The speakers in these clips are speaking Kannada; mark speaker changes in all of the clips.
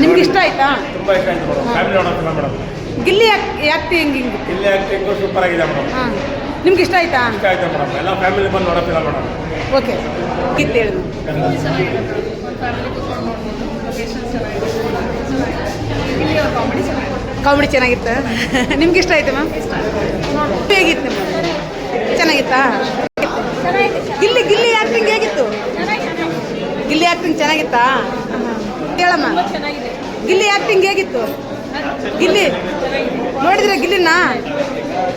Speaker 1: ನಿಮ್ಗೆ ಇಷ್ಟ ಆಯ್ತಾ?
Speaker 2: ತುಂಬಾ ಇಷ್ಟ ಆಯ್ತು ಮೇಡಮ್. ಫ್ಯಾಮಿಲಿ ನೋಡೋಣ madam.
Speaker 1: Gilli acting
Speaker 2: Gilli acting super ಆಗಿದೆ ಮೇಡಮ್.
Speaker 1: ಹಾಂ, ನಿಮ್ಗೆ ಇಷ್ಟ ಆಯ್ತಾ?
Speaker 2: ಇಷ್ಟ ಆಯ್ತು ಮೇಡಮ್. ಎಲ್ಲ ಫ್ಯಾಮಿಲಿ ಬಂದು ನೋಡೋದಿಲ್ಲ ಮೇಡಮ್.
Speaker 1: ಓಕೆ, ಗಿತ್ತು ಹೇಳಿ. ಕಾಮಿಡಿ ಚೆನ್ನಾಗಿತ್ತು. ನಿಮ್ಗೆ ಇಷ್ಟ ಆಯ್ತು ಮ್ಯಾಮ್? ಹೇಗಿತ್ತು ಮ್ಯಾಮ್? ಚೆನ್ನಾಗಿತ್ತಾ? ಗಿಲ್ಲಿ ಆ್ಯಕ್ಟಿಂಗ್ ಹೇಗಿತ್ತು? ಗಿಲ್ಲಿ ಆ್ಯಕ್ಟಿಂಗ್ ಚೆನ್ನಾಗಿತ್ತಾ? ಹೇಳಮ್ಮ, ಗಿಲ್ಲಿ ಆ್ಯಕ್ಟಿಂಗ್ ಹೇಗಿತ್ತು? ಗಿಲ್ಲಿ ನೋಡಿದ್ರೆ ಗಿಲ್ಲಿನ?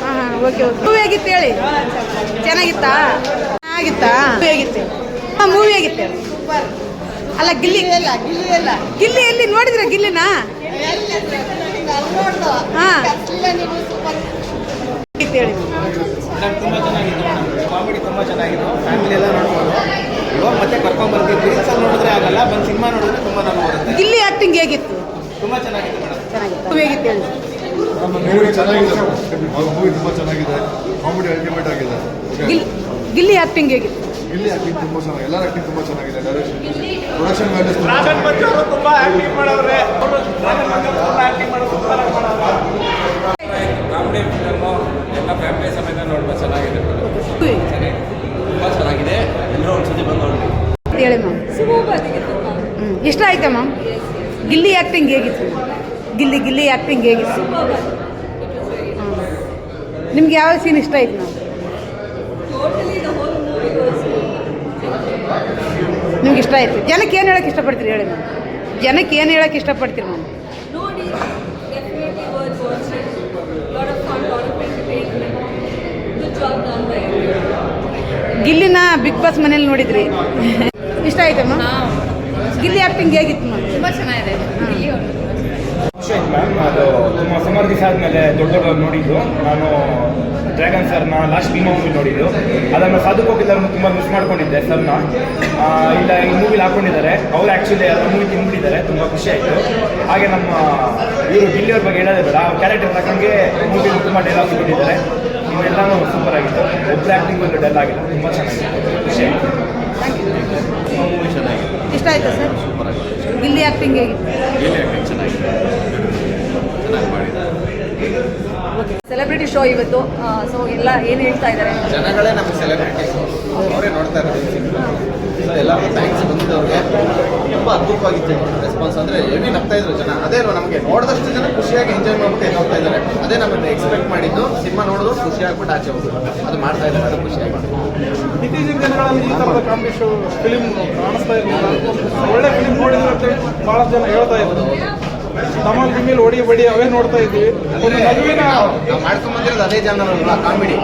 Speaker 1: ಹಾಂ, ಓಕೆ. ಮೂವಿ ಹೇಗಿತ್ತು ಹೇಳಿ? ಚೆನ್ನಾಗಿತ್ತಾ? ಆಗಿತ್ತಾ? ಹೇಗಿತ್ತು? ಹಾಂ, ಮೂವಿ ಹೇಗಿತ್ತು? ಅಲ್ಲ, ಗಿಲ್ಲಿ ಎಲ್ಲಿ ನೋಡಿದ್ರೆ ಗಿಲ್ಲಿನ? ಹಾಂ, ಹೇಳಿ.
Speaker 3: ತುಂಬ ಚೆನ್ನಾಗಿತ್ತು ಕಾಮಿಡಿ, ತುಂಬ ಚೆನ್ನಾಗಿತ್ತು. ಫ್ಯಾಮಿಲಿ ಎಲ್ಲ ನೋಡ್ಬೋದು. ಇವಾಗ ಮತ್ತೆ ಕರ್ಕೊಂಡ್ಬರ್ತಿದ್ವಿ. ರೀಲ್ಸಲ್ಲಿ ನೋಡಿದ್ರೆ ಆಗಲ್ಲ, ಬಂದು ಸಿನಿಮಾ ನೋಡಿದ್ರೆ ತುಂಬ ನೋವು ಬರುತ್ತೆ.
Speaker 1: ಗಿಲ್ಲಿ ಆ್ಯಕ್ಟಿಂಗ್ ಹೇಗಿತ್ತು?
Speaker 3: ತುಂಬ ಚೆನ್ನಾಗಿತ್ತು ಮೇಡಮ್.
Speaker 1: ಚೆನ್ನಾಗಿತ್ತು. ಮೂವಿ ಹೇಗಿತ್ತು ಹೇಳಿ?
Speaker 4: ಮೂವಿ ಚೆನ್ನಾಗಿದೆ. ಮೂವಿ ತುಂಬ ಚೆನ್ನಾಗಿದೆ. ಕಾಮಿಡಿ ಅಲ್ಟಿಮೇಟ್ ಆಗಿದೆ.
Speaker 1: ಗಿಲ್ಲಿ ಆ್ಯಕ್ಟಿಂಗ್ ಹೇಗಿತ್ತು?
Speaker 4: ಗಿಲ್ಲಿ ಆಕ್ಟಿಂಗ್ ತುಂಬ ಚೆನ್ನಾಗಿದೆ. ಎಲ್ಲರ ಆಕ್ಟಿಂಗ್ ತುಂಬ ಚೆನ್ನಾಗಿದೆ. ಪ್ರೊಡಕ್ಷನ್ ವ್ಯಾಲ್ಯೂಸ್
Speaker 2: ರಾಘನ್ ಮಂಜು ಅವರು ತುಂಬಾ ಆಕ್ಟಿಂಗ್ ಮಾಡೋರೆ.
Speaker 5: ಕಾಮಿಡಿ ಫಿಲಮು ಎಲ್ಲ ಫ್ಯಾಮಿಲಿ ಸಮೇತ ನೋಡ್ಬೋದು. ಚೆನ್ನಾಗಿದೆ, ತುಂಬ ಚೆನ್ನಾಗಿದೆ. ಎಲ್ಲರೂ ಒಂದ್ಸತಿ ಬಂದು ನೋಡಿ
Speaker 1: ಹೇಳಿ ಮ್ಯಾಮ್. ಇಷ್ಟ ಆಯ್ತಾ ಮ್ಯಾಮ್? ಗಿಲ್ಲಿ ಆ್ಯಕ್ಟಿಂಗ್ ಹೇಗಿತ್ತು? ಗಿಲ್ಲಿ ಆ್ಯಕ್ಟಿಂಗ್ ಹೇಗಿತ್ತು? ನಿಮ್ಗೆ ಯಾವ ಸೀನ್ ಇಷ್ಟ ಆಯ್ತು ಮ್ಯಾಮ್? ನಿಮ್ಗೆ ಇಷ್ಟ ಆಯ್ತು. ಜನಕ್ಕೆ ಏನು ಹೇಳೋಕ್ಕೆ ಇಷ್ಟಪಡ್ತೀರಿ ಹೇಳಿ ಮ್ಯಾಮ್? ಜನಕ್ಕೆ ಏನು ಹೇಳೋಕ್ಕೆ ಇಷ್ಟಪಡ್ತೀರಿ ಮ್ಯಾಮ್?
Speaker 6: ನೋಡಿ, definitely worth watching. Lot of fun, lot of entertainment. Good job done by everyone.
Speaker 1: ಗಿಲ್ಲಿನ ಬಿಗ್ ಬಾಸ್ ಮನೇಲಿ ನೋಡಿದ್ರಿ, ಇಷ್ಟ ಆಯ್ತಾ ಮ್ಯಾಮ್? ಗಿಲ್ಲಿ ಆ್ಯಕ್ಟಿಂಗ್ ಹೇಗಿತ್ತು ಮ್ಯಾಮ್?
Speaker 6: ತುಂಬ ಚೆನ್ನಾಗಿದೆ.
Speaker 2: ಖುಷಿ ಆಯ್ತು ಮ್ಯಾಮ್. ಅದು ತುಂಬ ಸುಮಾರು ದಿವಸ ಆದಮೇಲೆ ದೊಡ್ಡವ್ರು ನೋಡಿದ್ದು. ನಾನು ಡ್ರ್ಯಾಗನ್ ಸರ್ನ ಲಾಸ್ಟ್ ಭೀಮಾ ಮೂವಿ ನೋಡಿದ್ದು. ಅದನ್ನು ಸಾಧು ಕೋಕಿಲರನ್ನು ತುಂಬ ಮಿಸ್ ಮಾಡ್ಕೊಂಡಿದ್ದೆ ಸರ್ನ. ಇಲ್ಲ ಈ ಮೂವಿಲಿ ಹಾಕೊಂಡಿದ್ದಾರೆ. ಅವ್ರು ಆ್ಯಕ್ಚುಲಿ ಅದರ ಮೂವಿ ತಿಂದ್ಬಿಟ್ಟಿದ್ದಾರೆ. ತುಂಬ ಖುಷಿ ಆಯಿತು. ಹಾಗೆ ನಮ್ಮ ಇವರು ಗಿಲ್ಲಿಯವ್ರ ಬಗ್ಗೆ ಹೇಳೋದೇ ಬೇಡ. ಅವ್ರ ಕ್ಯಾರೆಕ್ಟರ್ ತಕ್ಕಂಗೆ ಮೂವಿಲಿ ತುಂಬ ಡೈಲಾಗ್ಸ್ ಕೊಟ್ಟಿದ್ದಾರೆ. ಇವೆಲ್ಲನೂ ಸೂಪರ್ ಆಗಿತ್ತು. ಒಬ್ಬರು ಆ್ಯಕ್ಟಿಂಗ್ ಒಂದು ಡಲ್ ಆಗಿಲ್ಲ. ತುಂಬ ಚೆನ್ನಾಗಿತ್ತು. ಖುಷಿ ಆಯಿತು.
Speaker 5: ಮೂವಿ ಚೆನ್ನಾಗಿದೆ.
Speaker 1: ಇಷ್ಟ ಆಯ್ತಾ ಸರ್? ಗಿಲ್ಲಿ ಆ್ಯಕ್ಟಿಂಗ್ ಹೇಗಿತ್ತು?
Speaker 5: ಗಿಲ್ಲಿ ಆ್ಯಕ್ಟಿಂಗ್ ಚೆನ್ನಾಗಿದೆ, ಚೆನ್ನಾಗಿ ಮಾಡಿದ್ದಾರೆ.
Speaker 6: ಸೆಲೆಬ್ರಿಟಿ ಶೋ ಇವತ್ತು. ಸೊ ಎಲ್ಲ ಏನು ಹೇಳ್ತಾ ಇದ್ದಾರೆ?
Speaker 3: ಜನಗಳೇ ನಮಗೆ ಸೆಲೆಬ್ರಿಟೀಸು, ಅವರೇ ನೋಡ್ತಾ ಇರೋದು. ಸೊ ಎಲ್ಲರಿಗೂ ಥ್ಯಾಂಕ್ಸ್ ಬಂದಿದ್ದವ್ರಿಗೆ. ತುಂಬ ಅದ್ಭುತವಾಗಿತ್ತು ರೆಸ್ಪಾನ್ಸ್. ಅಂದರೆ ಹೆವಿ ನಗ್ತಾ ಇದ್ರು ಜನ. ಅದೇ ನಮಗೆ ನೋಡಿದಷ್ಟು ಜನ ಖುಷಿಯಾಗಿ ಎಂಜಾಯ್ ಮಾಡ್ಬಿಟ್ಟು ನೋಡ್ತಾ ಇದ್ದಾರೆ. ಅದೇ ನಮ್ಮನ್ನು ಎಕ್ಸ್ಪೆಕ್ಟ್ ಮಾಡಿದ್ದು. ಸಿನಿಮಾ ನೋಡಿದ್ರು ಖುಷಿ ಆಗ್ಬಿಟ್ಟು ಆಚೆ ಹೋಗೋದು ಅದು ಮಾಡ್ತಾ ಇದ್ದಾರೆ. ಅದು ಖುಷಿಯಾಗಿ.
Speaker 2: ಇತ್ತೀಚಿನ ದಿನಗಳಲ್ಲಿ ಈ ಥರದ ಕಾಮಿಡಿ ಶೋ ಫಿಲಿಮ್ ಕಾಣಿಸ್ತಾ ಇರಲಿಲ್ಲ. ಒಳ್ಳೆ ಫಿಲಿಮ್ ನೋಡಿದ್ರು ಅಂತೇಳಿ ಭಾಳ ಜನ ಹೇಳ್ತಾ ಇದ್ರು. ತಮ್ಮಲ್ಲಿ ನಿಮ್ಮಲ್ಲಿ ಹೊಡಿ ಬಡಿ ಅವೇ ನೋಡ್ತಾ ಇದ್ವಿ. ಒಂದು ನಗುವಿನ
Speaker 3: ನಾವು ಮಾಡ್ಕೊಂಡ್ಬಂದಿರೋದು ಅದೇ ಜನ ಅಲ್ವಾ ಕಾಮಿಡಿ.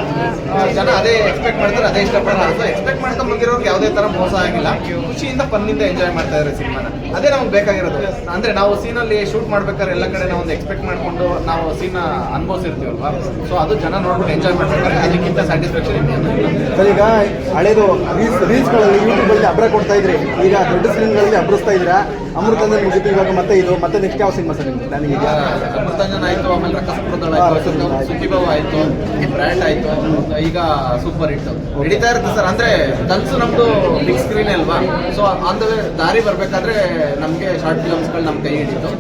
Speaker 3: ಜನ ಅದೇ ಎಕ್ಸ್ಪೆಕ್ಟ್ ಮಾಡ್ತಾರೆ, ಅದೇ ಇಷ್ಟಪಡ್ತಾರೆ. ಸೊ ಎಕ್ಸ್ಪೆಕ್ಟ್ ಮಾಡ್ಕೊಂಡು ಬಂದಿರೋರ್ಗೆ ಯಾವುದೇ ಥರ ಮೋಸ ಆಗಿಲ್ಲ. ಖುಷಿಯಿಂದ ಫನ್ನಿಂದ ಎಂಜಾಯ್ ಮಾಡ್ತಾ ಇದ್ದಾರೆ ಸಿನಿಮಾನ. ಅದೇ ನಮ್ಗೆ ಬೇಕಾಗಿರೋದು. ಅಂದರೆ ನಾವು ಸೀನಲ್ಲಿ ಶೂಟ್ ಮಾಡ್ಬೇಕಾದ್ರೆ ಎಲ್ಲ ಕಡೆ ನಾವು ಒಂದು ಎಕ್ಸ್ಪೆಕ್ಟ್ ಮಾಡಿಕೊಂಡು ನಾವು ಸೀನ ಅನುಭವಿಸಿರ್ತೀವಲ್ವಾ. ಸೊ ಅದು ಜನ ನೋಡ್ಬಿಟ್ಟು ಎಂಜಾಯ್ ಮಾಡ್ಬೇಕಾದ್ರೆ ಅದಕ್ಕಿಂತ ಸ್ಯಾಟಿಸ್ಫ್ಯಾಕ್ಷನ್ ಇದೆ.
Speaker 7: ಈಗ ಹಳೇದು ರೀಲ್ಸ್ಗಳಲ್ಲಿ ಯೂಟ್ಯೂಬಲ್ಲಿ ಅಬ್ರ ಕೊಡ್ತಾ ಇದ್ರಿ. ಈಗ ದೊಡ್ಡ ಸ್ಕ್ರೀನ್ಗಳಲ್ಲಿ ಅಬ್ರಿಸ್ತಾ ಇದ್ದೀರಾ. ಅಮೃತಂಜನ್ ಮುಗಿತು, ಇವಾಗ ಮತ್ತೆ ಇದು ಮತ್ತೆ ನೆಕ್ಸ್ಟ್ ಯಾವ ಸಿನಿಮಾ ಸರ್ ನಿಮ್ಗೆ ಪ್ಲಾನಿಂಗ್? ಈಗ
Speaker 3: ಅಮೃತಾಂಜನ್ ಆಯಿತು, ಆಮೇಲೆ ರಕ್ಕಸಪುರದಳ ಆಯಿತು, ಸುಖಿಭಾವ ಆಯಿತು, ಬ್ರ್ಯಾಂಡ್ ಆಯಿತು, ಈಗ ಸೂಪರ್ ಹಿಟ್ ನಡೀತಾ ಇರುತ್ತೆ ಸರ್. ಅಂದರೆ ಕನಸು ನಮ್ಮದು ಬಿಗ್ ಸ್ಕ್ರೀನ್ ಅಲ್ವಾ. ಸೊ ಆನ್ ದ ವೇ ದಾರಿ ಬರಬೇಕಾದ್ರೆ ನಮಗೆ ಶಾರ್ಟ್ ಫಿಲಮ್ಸ್ಗಳು ನಮ್ಮ ಕೈ ಹಿಡಿತು.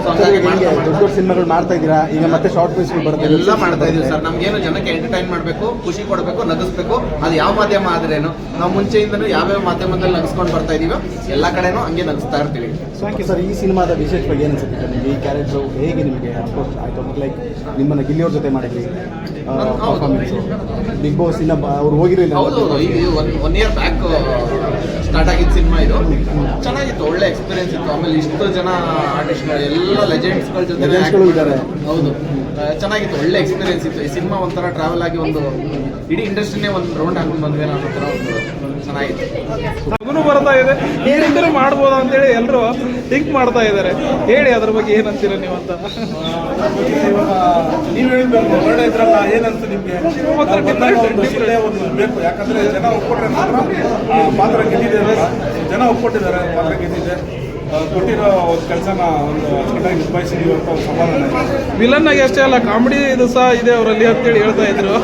Speaker 3: ಸೊ ಹಂಗಾಗಿ
Speaker 7: ದೊಡ್ಡ ಸಿನಿಮಾಗಳು ಮಾಡ್ತಾ ಇದ್ದೀರಾ. ಈಗ ಮತ್ತೆ ಶಾರ್ಟ್ ಫಿಲ್ಮ್ಸ್ಗಳು ಬರುತ್ತೆ,
Speaker 3: ಎಲ್ಲ ಮಾಡ್ತಾ ಇದೀವಿ ಸರ್. ನಮ್ಗೇನು ಜನಕ್ಕೆ ಎಂಟರ್ಟೈನ್ ಮಾಡಬೇಕು, ಖುಷಿ ಕೊಡಬೇಕು, ನಗಿಸ್ಬೇಕು. ಅದು ಯಾವ ಮಾಧ್ಯಮ ಆದ್ರೇನು ನಾವು ಮುಂಚೆಯಿಂದನೂ ಯಾವ್ಯಾವ ಮಾಧ್ಯಮದಲ್ಲಿ ನಗಿಸ್ಕೊಂಡು ಬರ್ತಾ ಇದೀವೋ ಎಲ್ಲ ಕಡೆನೂ ಹಂಗೆ ನಗಿಸ್ತಾ ಇರ್ತೀವಿ.
Speaker 7: ಸರ್ ಈ ಸಿನಿಮಾದ ವಿಶೇಷವಾಗಿ ಏನು ಅನ್ಸುತ್ತೆ ಸರ್ ನಿಮಗೆ? ಈ ಕ್ಯಾರೆಕ್ಟರ್ ಹೇಗೆ ನಿಮಗೆ ಅಪ್ರೋಚ್ ಆಯಿತು? ಲೈಕ್ ನಿಮ್ಮನ್ನು ಗಿಲ್ಲಿಯವ್ರ ಜೊತೆ ಮಾಡಿದ್ರಿ ಪರ್ಫಾರ್ಮೆನ್ಸು. ಬಿಗ್ ಬಾಸ್ ಇನ್ನ ಅವ್ರು ಹೋಗಿರಲಿಲ್ಲ.
Speaker 3: ಹೌದು, ಈಗ 1 year ಬ್ಯಾಕ್ ಸ್ಟಾರ್ಟ್ ಆಗಿದ್ದ ಸಿನಿಮಾ ಇದು. ಚೆನ್ನಾಗಿತ್ತು, ಒಳ್ಳೆ ಎಕ್ಸ್ಪೀರಿಯನ್ಸ್ ಇತ್ತು. ಆಮೇಲೆ ಇಷ್ಟು ಜನ ಆರ್ಟಿಸ್ಟ್ಗಳು ಎಲ್ಲ ಲೆಜೆಂಡ್ಸ್ಗಳ ಜೊತೆ
Speaker 7: ಇದ್ದಾರೆ.
Speaker 3: ಹೌದು, ಚೆನ್ನಾಗಿತ್ತು, ಒಳ್ಳೆ ಎಕ್ಸ್ಪೀರಿಯನ್ಸ್ ಇತ್ತು. ಈ ಸಿನಿಮಾ ಒಂಥರ ಟ್ರಾವೆಲ್ ಆಗಿ ಒಂದು ಇಡೀ ಇಂಡಸ್ಟ್ರಿನೇ ಒಂದು ರೌಂಡ್ ಹಾಕೊಂಡು ಬಂದ್ವಿ ಅನ್ನೋ ಥರ ಒಂದು ಚೆನ್ನಾಗಿತ್ತು.
Speaker 2: ಮಗನೂ ಬರ್ತಾ ಇದೆ, ಏನಿದ್ದರೂ ಮಾಡ್ಬೋದು ಅಂತೇಳಿ ಎಲ್ಲರೂ ಥಿಂಕ್ ಮಾಡ್ತಾ ಇದ್ದಾರೆ. ಹೇಳಿ ಅದ್ರ ಬಗ್ಗೆ ಏನಂತೀರ ನೀವು ಅಂತ.
Speaker 8: ನೀವು ಹೇಳ್ಬೇಕು, ಒಳ್ಳೆ ಇದ್ರಲ್ಲ ಏನಂತ ನಿಮಗೆ ಒಂದು ಬೇಕು. ಯಾಕಂದ್ರೆ ಜನ ಒಪ್ಕೊಟ್ರೆ ಮಾತ್ರ ಗೆದ್ದಿದೆ. ಜನ ಒಪ್ಕೊಟ್ಟಿದ್ದಾರೆ, ಮಾತ್ರ ಗೆದ್ದಿದೆ. ಕೊಟ್ಟಿರೋ ಒಂದು ಕೆಲಸನ ಒಂದು ಅಚ್ಚುಕಟ್ಟಾಗಿ ನಿಭಾಯಿಸಿದೀವಿ ಅಂತ ಒಂದು ಸಮಾಧಾನ.
Speaker 2: ವಿಲನ್ ಆಗಿ ಅಷ್ಟೇ ಅಲ್ಲ, ಕಾಮಿಡಿ ಇದು ಸಹ ಇದೆ ಅವರಲ್ಲಿ ಅಂತೇಳಿ ಹೇಳ್ತಾ ಇದ್ರು.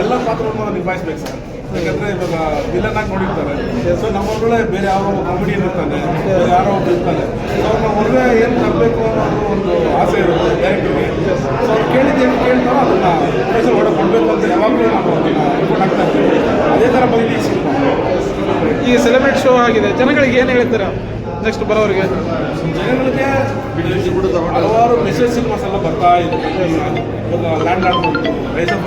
Speaker 8: ಎಲ್ಲ ಪಾತ್ರವನ್ನು ನಿಭಾಯಿಸ್ಬೇಕು ಸರ್. ಯಾಕಂದ್ರೆ ಇವಾಗ ವಿಲನ್ ಆಗಿ ನೋಡಿರ್ತಾರೆ. ಸೊ ನಮ್ಮೊಳಗಡೆ ಬೇರೆ ಯಾರೋ ಕಾಮಿಡಿಯನ್ ಇರ್ತಾನೆ, ಬೇರೆ ಯಾರೋ ಒಬ್ಬರು ಇರ್ತಾನೆ. ಸೊ ಅವ್ರನ್ನ ಹೊರಗೆ ಏನು ತರಬೇಕು ಅನ್ನೋ ಒಂದು ಆಸೆ ಇರುತ್ತೆ ಡೈರೆಕ್ಟರ್ಗೆ. ಸೊ ಅವ್ರು ಕೇಳಿದ್ದೇನು ಕೇಳ್ತಾರೋ ಅದನ್ನ ಪ್ರೊಫೆಸರ್ ಹೊರಗೆ ಕೊಡಬೇಕು ಅಂತ ಯಾವಾಗಲೂ ನಾವು ಅದನ್ನ ರಿಪೋರ್ಟ್ ಆಗ್ತಾ ಇರ್ತೀವಿ. ಅದೇ ಥರ ಬಂದಿದೆ ಈ ಸಿನಿಮಾ.
Speaker 9: ಈ ಸೆಲೆಬ್ರೇಟ್ ಶೋ ಆಗಿದೆ, ಜನಗಳಿಗೆ ಏನು ಹೇಳ್ತೀರಾ ನೆಕ್ಸ್ಟ್ ಬರೋರಿಗೆ?
Speaker 8: ಜನಗಳಿಗೆ ಹಲವಾರು ಮೆಸೇಜ್ ಸಿನಿಮಾಸ್ ಎಲ್ಲ ಬರ್ತಾ ಇದೆ. ಇವಾಗ ಲ್ಯಾಂಡ್ ಆಡ್ಬೋದು, ರೈಸ್ ಆಫ್